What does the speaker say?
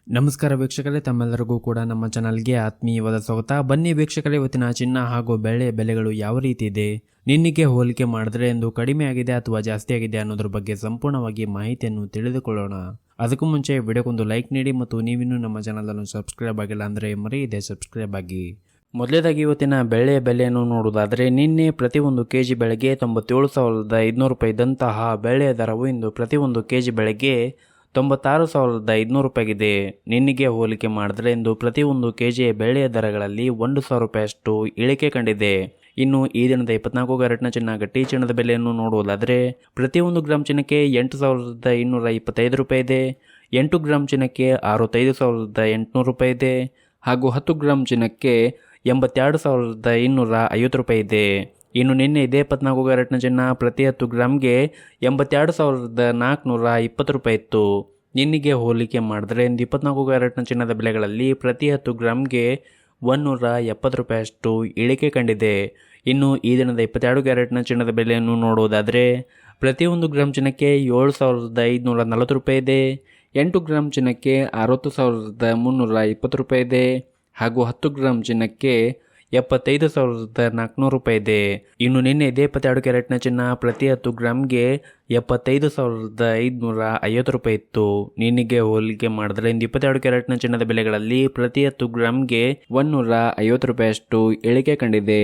ನಮಸ್ಕಾರ ವೀಕ್ಷಕರೇ, ತಮ್ಮೆಲ್ಲರಿಗೂ ಕೂಡ ನಮ್ಮ ಚಾನಲ್ಗೆ ಆತ್ಮೀಯವಾದ ಸ್ವಾಗತ. ಬನ್ನಿ ವೀಕ್ಷಕರೇ, ಇವತ್ತಿನ ಚಿನ್ನ ಹಾಗೂ ಬೆಳ್ಳಿಯ ಬೆಲೆಗಳು ಯಾವ ರೀತಿ ಇದೆ, ನಿನ್ನೆಗೆ ಹೋಲಿಕೆ ಮಾಡಿದ್ರೆ ಎಂದು ಕಡಿಮೆ ಆಗಿದೆ ಅಥವಾ ಜಾಸ್ತಿ ಆಗಿದೆ ಅನ್ನೋದ್ರ ಬಗ್ಗೆ ಸಂಪೂರ್ಣವಾಗಿ ಮಾಹಿತಿಯನ್ನು ತಿಳಿದುಕೊಳ್ಳೋಣ. ಅದಕ್ಕೂ ಮುಂಚೆ ವಿಡಿಯೋಗೊಂದು ಲೈಕ್ ನೀಡಿ ಮತ್ತು ನೀವಿನ್ನೂ ನಮ್ಮ ಚಾನಲನ್ನು ಸಬ್ಸ್ಕ್ರೈಬ್ ಆಗಿಲ್ಲ ಅಂದರೆ ಮರೆಯದೆ ಸಬ್ಸ್ಕ್ರೈಬ್ ಆಗಿ. ಮೊದಲೇದಾಗಿ ಇವತ್ತಿನ ಬೆಳ್ಳಿಯ ಬೆಲೆಯನ್ನು ನೋಡುವುದಾದರೆ, ನಿನ್ನೆ ಪ್ರತಿ ಒಂದು ಕೆಜಿ ಬೆಳೆಗೆ 97,500 ರೂಪಾಯಿ ಇದ್ದಂತಹ ಬೆಳ್ಳಿಯ ದರವು ಇಂದು ಪ್ರತಿ ಒಂದು ಕೆಜಿ ಬೆಳೆಗೆ 96,500 ರೂಪಾಯಿಗಿದೆ. ನಿನ್ನೆಗೆ ಹೋಲಿಕೆ ಮಾಡಿದ್ರೆ ಇಂದು ಪ್ರತಿ ಒಂದು ಕೆಜಿಯ ಬೆಳ್ಳಿಯ ದರಗಳಲ್ಲಿ 1,000 ರೂಪಾಯಿಯಷ್ಟು ಇಳಿಕೆ ಕಂಡಿದೆ. ಇನ್ನು ಈ ದಿನದ 24 ಕ್ಯಾರೆಟ್ನ ಚಿನ್ನ ಗಟ್ಟಿ ಚಿನ್ನದ ಬೆಲೆಯನ್ನು ನೋಡುವುದಾದರೆ, ಪ್ರತಿ ಒಂದು ಗ್ರಾಮ್ ಚಿನ್ನಕ್ಕೆ 8,225 ರೂಪಾಯಿ ಇದೆ. 8 ಗ್ರಾಮ್ ಚಿನ್ನಕ್ಕೆ 65,800 ರೂಪಾಯಿ ಇದೆ. ಹಾಗೂ 10 ಗ್ರಾಮ್ ಚಿನ್ನಕ್ಕೆ 82,250 ರೂಪಾಯಿ ಇದೆ. ಇನ್ನು ನಿನ್ನೆ ಇದೇ 24 ಕ್ಯಾರೆಟ್ನ ಚಿನ್ನ ಪ್ರತಿ 10 ಗ್ರಾಮ್ಗೆ 82,420 ರೂಪಾಯಿ ಇತ್ತು. ನಿನ್ನೆಗೆ ಹೋಲಿಕೆ ಮಾಡಿದ್ರೆ ಇಂದು 24 ಕ್ಯಾರೆಟ್ನ ಚಿನ್ನದ ಬೆಲೆಗಳಲ್ಲಿ ಪ್ರತಿ 10 ಗ್ರಾಮ್ಗೆ 170 ರೂಪಾಯಿಯಷ್ಟು ಇಳಿಕೆ ಕಂಡಿದೆ. ಇನ್ನು ಈ ದಿನದ 22 ಕ್ಯಾರೆಟ್ನ ಚಿನ್ನದ ಬೆಲೆಯನ್ನು ನೋಡುವುದಾದರೆ, ಪ್ರತಿ 1 ಗ್ರಾಮ್ ಚಿನ್ನಕ್ಕೆ 7,540 ರೂಪಾಯಿ ಇದೆ. 8 ಗ್ರಾಮ್ ಚಿನ್ನಕ್ಕೆ 60,320 ರೂಪಾಯಿ ಇದೆ. ಹಾಗೂ 10 ಗ್ರಾಮ್ ಚಿನ್ನಕ್ಕೆ 75,400 ರೂಪಾಯಿ ಇದೆ. ಇನ್ನು ನಿನ್ನೆ ಇದೇ 22 ಕ್ಯಾರೆಟ್ನ ಚಿನ್ನ ಪ್ರತಿ 10 ಗ್ರಾಮ್ಗೆ 75,550 ರೂಪಾಯಿ ಇತ್ತು. ನಿನ್ನೆಗೆ ಹೋಲಿಕೆ ಮಾಡಿದ್ರೆ ಇಂದು 22 ಕ್ಯಾರೆಟ್ನ ಚಿನ್ನದ ಬೆಲೆಗಳಲ್ಲಿ ಪ್ರತಿ 10 ಗ್ರಾಮ್ಗೆ 150 ರೂಪಾಯಿಯಷ್ಟು ಇಳಿಕೆ ಕಂಡಿದೆ.